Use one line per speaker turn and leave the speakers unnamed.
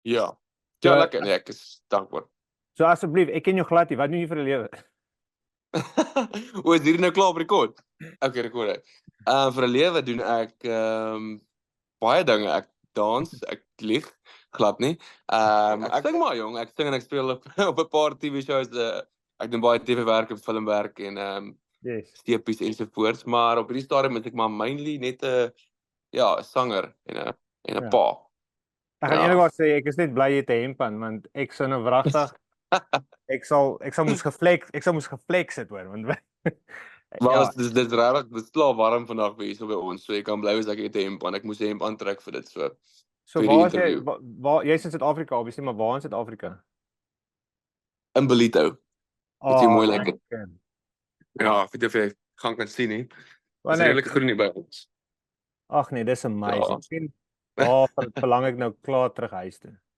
Ja.
So,
Ja, lekker. Nee, ek is dankbaar.
so asseblief, ek ken jou glad nie. Wat doen jy vir 'n lewe?
O, is hierdie nou klaar op rekord? Okay, rekord hy. Vir 'n lewe doen ek baie dinge. Ek dans, ek lieg glad nie. Ek sing maar jong, ek sing en ek speel op op 'n paar TV-shows. Ek doen baie TV-werk en filmwerk en
Yes.
steepies ensovoorts, maar op hierdie stadium is ek maar mainly net 'n sanger en 'n
Ja.
pa.
Ek gaan
Ja.
eerlikwaar sê ek is net bly jy het 'n hemp aan want ek sou nou wragtig ek sal moes geflex het hoor want
Maar
ja,
dis regtig, dis klaar warm vandag by hierso by ons, so jy kan bly wees ek het 'n hemp aan. Ek moes 'n hemp aantrek vir dit
so
vir die
waar is jy
interview.
waar jy's in Suid-Afrika obviously, maar waar in Suid-Afrika?
In Ballito. Dit is mooi lekker.
Lekker.
Ja, ek weet nie of jy gaan kan sien nie. Dit is
Wanneer
redelik groen hier by ons.
ag nee, dis
Ja.
amazing. Sien, daar verlang ek nou klaar terug huis toe.